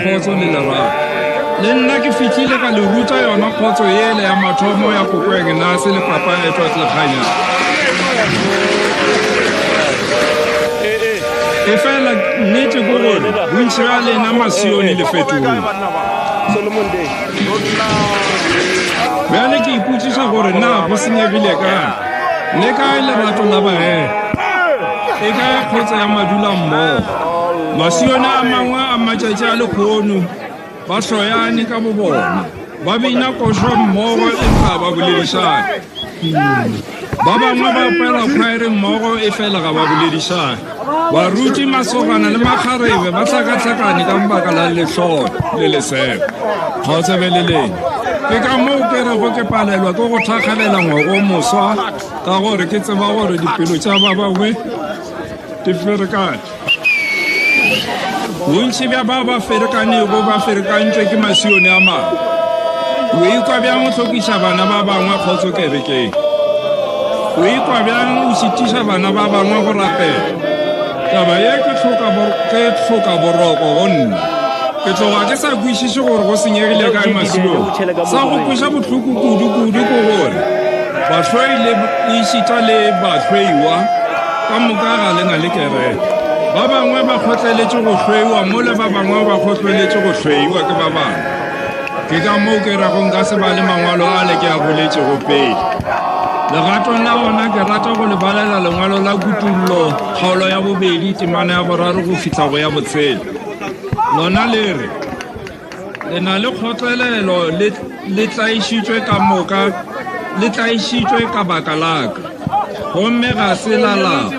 khotso le lerato le nna ke fitlhile ka le ruta yona khotso ele ya mathomo ya Kokweng Nasi le Papa Edward Lekganya e fela nnete ke gore bontši ba lena masione le fetole bjale ke ipotsiša gore na go senyegile kae le kae lerato la bae e kae kgotsa ya madula mmogo masione a mangwe a matšatši a lekgono ba hloyane ka bobona ba bina košo mmogo empa ba boledišane ba bangwe ba opela khwaere mmogo e fela ga ba boledišane baruti masogana le makgarebe ba hlakahlakane ka baka la lehloyo le lesego kgotsa beleleng ke ka moo ke rego ke palelwa ke go thakgalela ngwago moswa ka gore ke tseba gore dipelo tša ba bangwe di ferekane bontši bja ba ba ferekanego ba ferekantšwe ke masione a mangwe o ikwa bjang o hlokiša bana ba bangwe kgotso kerekeng o ikwa bjang o šitiša bana ba bangwe go rapela taba ye ke tlhoka boroko go nna ke tloga ke sa kwešiše gore go senyegile kae masiong sa go kweša bohloko kudu-kudu ko gore bahlwei le ešita le bahlweiwa ka moka ga lenga le kereke ba bangwe ba kgotleletše go hlweiwa mo le ba bangwe ba kgotleletše go hlweiwa ke ba bangwe ke ka moo ke ragong ka se ba le mangwalo a le ke a boletše go pele legatong la gona ke rata go lebalela lengwalo la kutullo kgaolo ya bobedi temana ya boraro go fitlha go ya botshelo lona le re le na le kgotlelelo le tlaišitšwe ka moka le tlaišitšwe ka baka laka gomme ga se lalago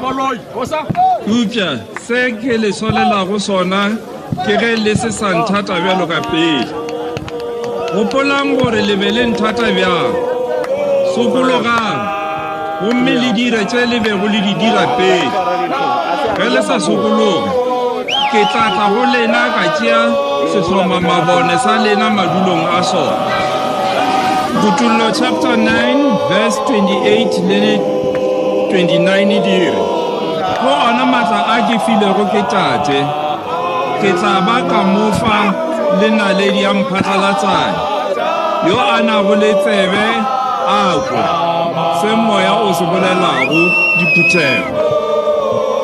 upša se ke le solelago sona ke ge le se sa nthata bjalo ka pele gopolang gore le be le nthata bjang sokologang gomme le dire tše le bego le di dira pele ge le sa sokologe ke tlatla go lena ka tšea sehloma mabone sa lena madulong a sona Kutullo chapter 9 verse 28 le 29 e dire go ona matla a ke filego ke tate ke tla ba ka mofa le naledi ya mphatlalatsane yo a nago le tsebe a kwe se moya o se bolelago diphuthego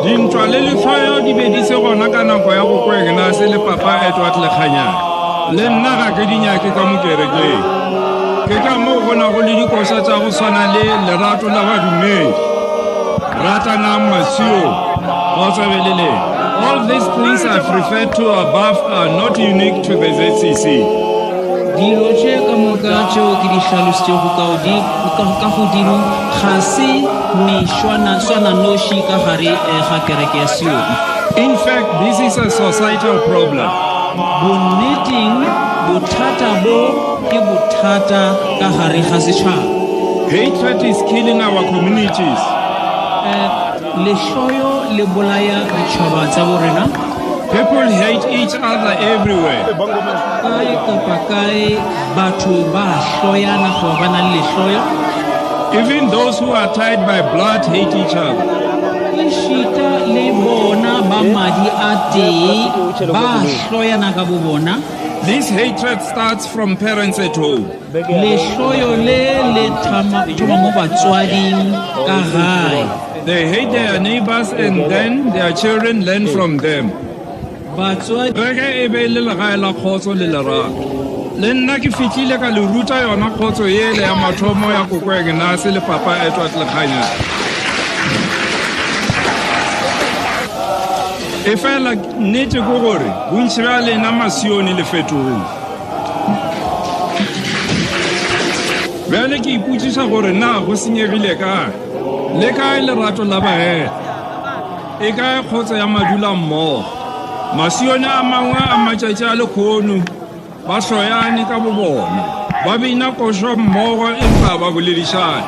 dintwa le lehloyo di be di se gona ka nako ya Kokweng Nasi le Papa Edward Lekganya le nna ga ke di nyake ka mokerekeng ke ka moo go na go le dikoša tša go swana le lerato la badumedi ratanang masio kgotsa beleleng. All these things I've referred to above are not unique to the ZCC. Dilo tše ka moka tšeo ke di hlalošitšego ka godimo ga se mešwana noši ka gare ga kereke ya Sion. In fact, this is a societal problem. Bonneteng bothata bo ke bothata ka gare ga setšhaba. Hatred is killing our communities. Lehloyo le bolaya ditšhaba tša borena. People hate each other everywhere. Kae kapa kae batho ba hloyana go ba na le lehloyo. Even those who are tied by blood hate each other. Ešita le bona ba madi a tee ba hloyana ka bo bona. This hatred starts from parents at home. Lehloyo le thoma mo batswading ka gae. They hate their neighbors and then their children learn from them. Rege e be le legae la kgotso le lerato. Le nna ke fitlhile ka le ruta yona kgotso ele ya mathomo ya Kokweng Nasi le Papa Edward Lekganya. E fela nnete ke gore bontši ba lena masione le fetole. Bjale ke ipotsiša gore na go senyegile kae le kae lerato la bae e kae kgotsa ya madula mmogo masione a mangwe a matšatši a lekgono ba hloyane ka bobona ba bina košo mmogo empa ba boledišane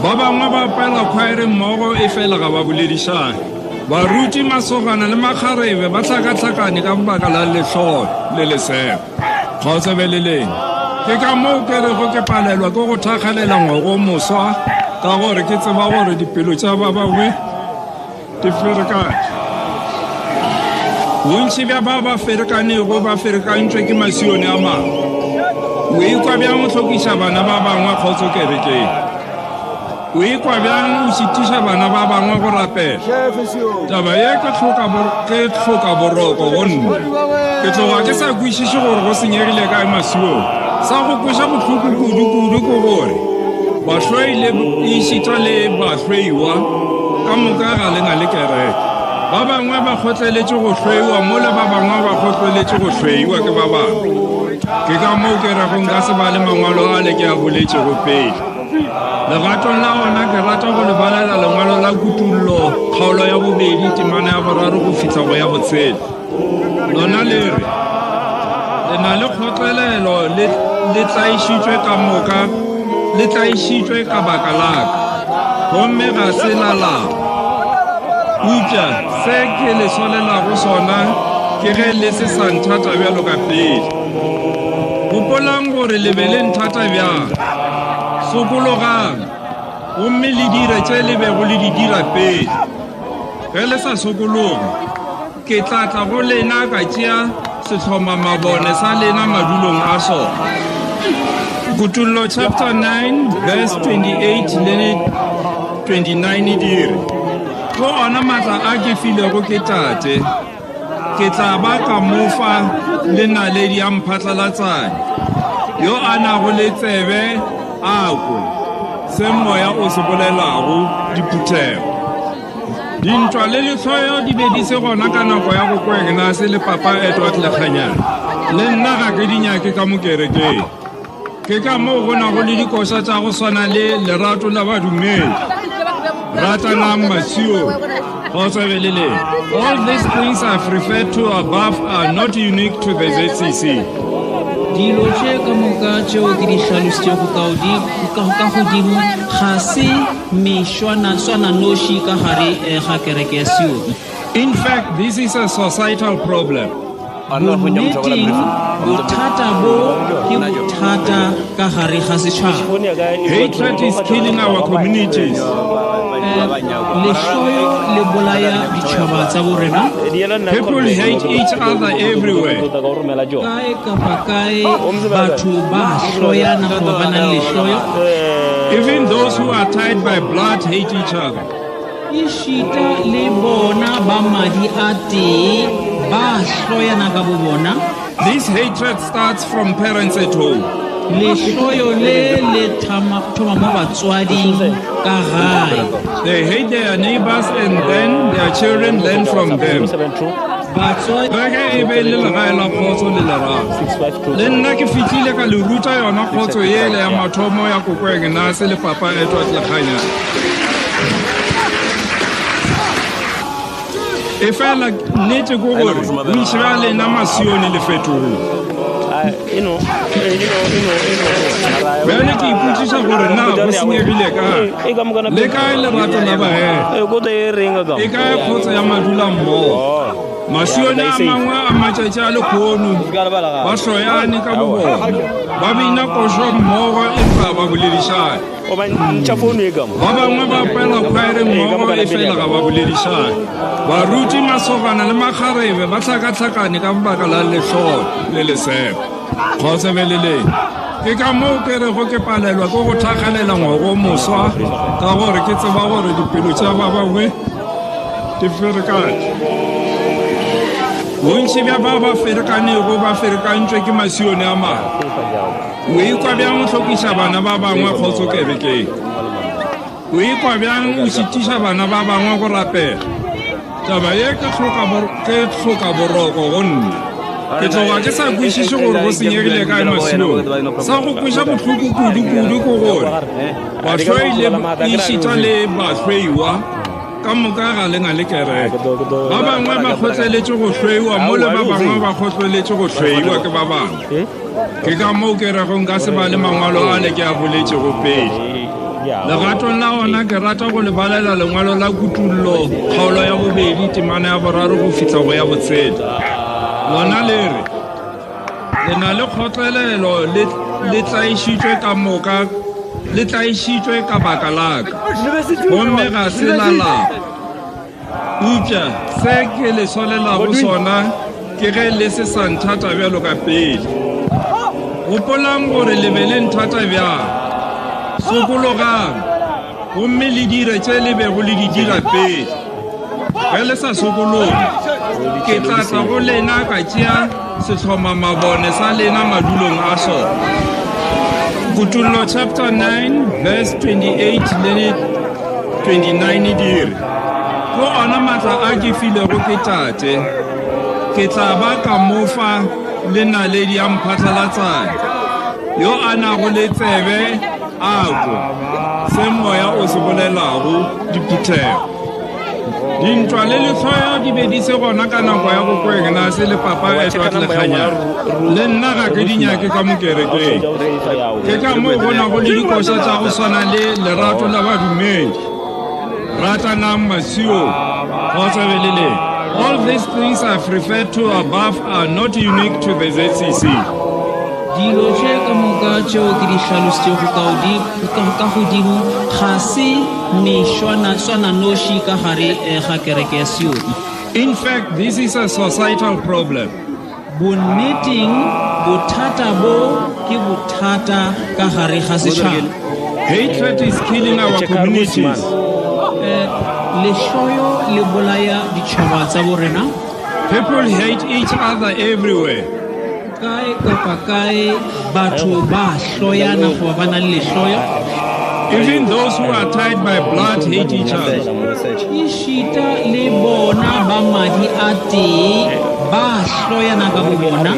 ba bangwe ba opela khwaere mmogo e fela ga ba boledišane baruti masogana le makgarebe ba hlakahlakane ka baka la lehloyo le lesego kgotsa beleleng ke ka moo ke rego ke palelwa ke go thakgalela ngwago moswa ka gore ke tseba gore dipelo tša ba bangwe di ferekane bontši bja ba ba ferekanego ba ferekantšwe ke masione a mangwe o ikwa bjang o hlokiša bana ba bangwe kgotso kerekeng o ikwa bjang o šitiša bana ba bangwe go rapela taba ye ke tlhoka boroko go nna ke tloga ke sa kwešiše gore go senyegile kae masiong sa go kweša bohloko kudu ko gore bahlwei le išita le bahlweiwa ka moka ga lenga le kereke ba bangwe ba kgotleletše go hlweiwa mola ba bangwe ba kgotleletše go hlweiwa ke ba bangwe ke ka moo ke rego nka se ba le mangwalo a le ke a boletšego pele legatong la gona ke rata go le balela lengwalo la kutullo kgaolo ya bobedi temana ya boraro go fitlha go ya botshela lona le re le na le kgotlelelo le tlaišitšwe ka moka le tlaišitšwe ka baka laka gomme ga se lalago upša se ke le solelago sona ke ge le se sa nthata bjalo ka pele gopolang gore le be le nthata bjang sokologang gomme le dire tše le bego le di dira pele ge le sa sokologe ke tlatla go lena ka tšea sehlomamabone sa lena madulong a sona Kutullo chapter 9 verse 28 le 29 e dire go ona matla a ke filego ke tate ke tla ba ka mofa le naledi ya mphatlalatsane yo a nago le tsebe a kwe se moya o se bolelago diphuthego dintwa le lehloyo di be di se gona ka nako ya go kwena se le papa Edward Lekganyana le nna ga ke dinyake ka mokerekeng ke ka moo go nago le dikoša tša go swana le lerato la badumedi ratanang masio go tsebelele. All these things I've referred to above are not unique to the ZCC. dilo tše ka moka tšeo ke di hlalošitšego ka godimo ga se mešwana noši ka gare ga kereke ya Sion. In fact, this is a societal problem. Bonneteng bothata bo ke bothata ka gare ga setšhaba. Hatred is killing our communities. lehloyo le bolaya ditšhaba tsa borena. People hate each other everywhere. kae kapa kae batho ba hloyana go ba nang lehloyo. Even those who are tied by blood hate each other. ešita le bona ba madi a tee ba hloyana ka bo bona. This hatred starts from parents at home. lehloyo le thoma mo batswading ka gae. They hate their neighbors and then their children learn from them. Ge e be le legae la kgotso le lerato. Le nna ke fitlhile ka le ruta yona kgotso ele ya mathomo ya kokweng nase le papa Edward Lekganyana. E fela nnete ko gore bontši bja lena masione le fetogile. Bjale ke ipotšiša gore na go senyegile kae le kae lerato la bae e kae kgotso ya madula mmogo. Masione a mangwe a matšatši a lekgono ba hloyane ka bobona ba bina košo mmogo empa ba boledišane. Ba bangwe ba pela khwaere mmogo e fela ga ba boledišane. Baruti masogana le makgarebe ba hlakahlakane ka bobaka la lehloyo le lesego. Kgotsebeleleng ke ka moo ke rego ke palelwa ke go thakgalela ngwago moswa ka gore ke tseba gore dipelo tša ba bangwe di ferekane. Bontši bja ba ba ferekanego ba ferekantšwe ke masione a mangwe o ikwa bjang o hlokiša bana ba bangwe kgotso kerekeng o ikwa bjang o šitiša bana ba bangwe go rapela. Taba ye ke tlhoka boroko go nna ke tloga ke sa kwešiše gore go senyegile kae masiong sa go kweša bohloko kudu ko gore bahlwei le ešita le bahlweiwa ka moka ga lenga le kereke ba bangwe ba kgotleletše go hlweiwa mola ba bangwe ba kgotleletše go hlweiwa ke ba bangwe. Ke ka moo ke rego nka se ba le mangwalo a le ke a boletšego pele. Legatong la ona ke rata go le balela lengwalo la kutullo kgaolo ya bobedi temana ya boraro go fitlha go ya botshela. Lona le re le na le kgotlelelo le tlaišitšwe ka moka le tlaišitšwe ka baka laka gomme ga se lalago. upša se ke le solelago sona ke ge le se sa nthata bjalo ka pele gopolang gore le be le nthata bjang sokologang gomme le dire tše le bego le di dira pele ge le sa sokologe ke tla tla go lena ka tšea sehloma mabone sa lena madulong a sona. Kutullo chapter 9 verse 28 le 29 dire go ona matla a ke filego ke tate ke tla ba ka mofa le naledi ya mphatlalatsane yo a nago le tsebe ako se moya o se bolelago diphuthego dintwa le lehloyo di be di se gona ka nako ya go kwena se le papa e twa tlekganyana le nna ga ke di nyake ka mokerekeng ke ka moo go na go le dikoša tša go swana le lerato la badumedi ratanang masio kgotsa beleleng. All these things I've referred to above are not unique to the ZCC. Dilo tše ka moka tšeo ke di hlalosetšego ka godimo ga se mešwana noši ka gare ga kereke ya Sioni. In fact, this is a societal problem. Bonneteng bothata bo ke bothata ka gare ga setšhaba. Hatred is killing our communities. Lehloyo le bolaya ditšhaba tsa borena. People hate each other everywhere. Kae kapa kae batho ba hloyana go ba na le lehloyo. Even those who are tied by blood hate each other. Ishita le bona ba madi a tee ba hloyana ka bo bona.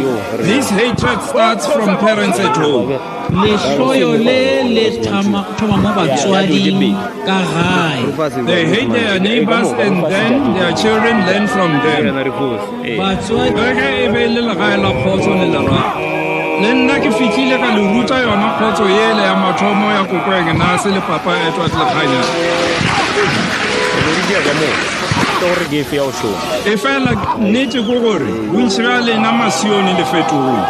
This hatred starts from parents at home. Lehloyo le thoma mo batswading ka gae. They hate their neighbors and then their children learn from them. Batswadi Ge e be le legae la kgotso le lerato le nna ke fitlhile ka le ruta yona kgotso ele ya mathomo ya kokweng na se le papa e twa tlekganyana e fela nnete ko gore bontši bja lena masione le fetogile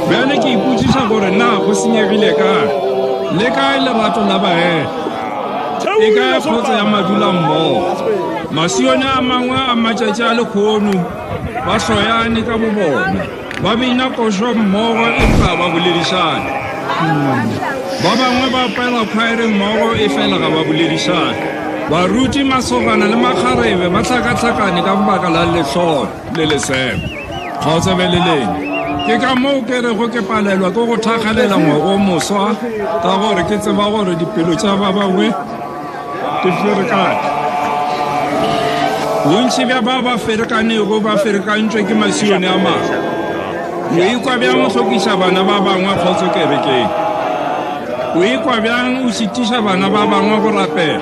bjale ke ipotsiša gore na go senyegile kae le kae lerato la baela e kae kgotso ya madula mmogo masione a mangwe a matšatši a lekgono ba hloyane ka bo bona ba bina košo mmogo empa ba boledišane ba bangwe ba pela khwaere mmogo e fela ga ba boledišane baruti masogana le makgarebe ba tlhakatlhakane ka bobaka la lehloyo le lesego kgotsa beleleng ke ka moo ke rego ke palelwa ke go thakgalela ngwago moswa ka gore ke tseba gore dipelo tša ba bangwe di ferekane bontši bja ba ferekanego ba ferekantšwe ke masione a mangwe o ikwa bjang o hlokiša bana ba bangwe kgotso kerekeng o ikwa bjang o šitiša bana ba bangwe go rapela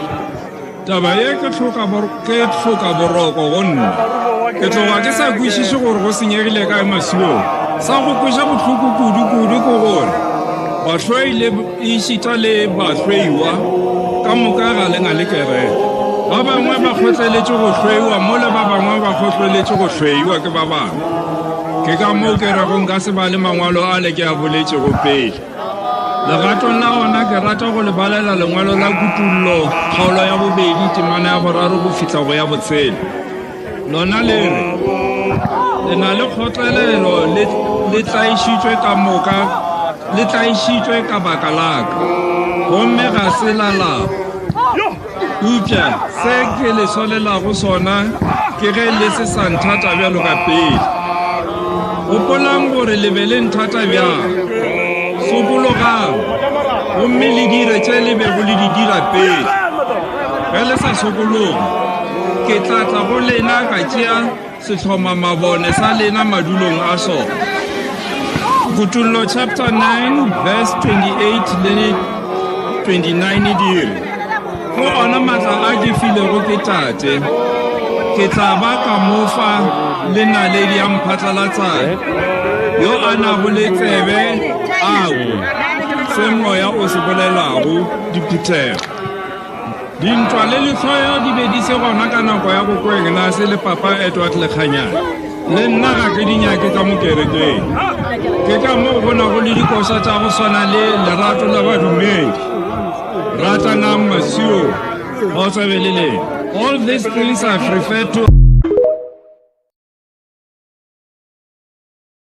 taba ye ke tlhoka boroko go nna ke tloga ke sa kwešiše gore go senyegile kae masiong sa go kweša bohloko kudu ko gore bahlwei le ešita le bahlweiwa ka moka ga lenga le kereke ba bangwe ba kgotleletše go hlweiwa mole ba bangwe ba kgotleletše go hlweiwa ke ba bangwe ke ka moo ke rego nka se ba le mangwalo a le ke a boletšego pele legatong la gona ke rata go le balela lengwalo la kutullo kgaolo ya bobedi temana ya boraro go fihla go ya botshele lona le re le na le kgotlelelo le tlaišitšwe ka moka le tlaišitšwe ka baka laka gomme ga se lalapa upša se ke le solelago sona ke ge le se sa nthata bjalo ka pele gopolang gore le be le nthata bjang sokologang gomme le dire tše le bego le di dira pele ge le sa sokologe ke tlatla go lena ka tšea sehloma mabone sa lena madulong a sona. Kutullo chapter 9 verse 28 le 29 dire go ona matla a ke filego ke tate ke tla ba ka mofa le naledi ya mphatlalatsane yo a nago le tsebe ako se moya o se bolelago diphuthego dintwa le lehloyo di be di se gona ka nako ya go kwena se le papa e twa tlekganyana le nna ga ke di nyake ka mokerekeng ke ka moo go nago le dikoša tša go swana le lerato la badumedi ratanang masio All these things I've referred to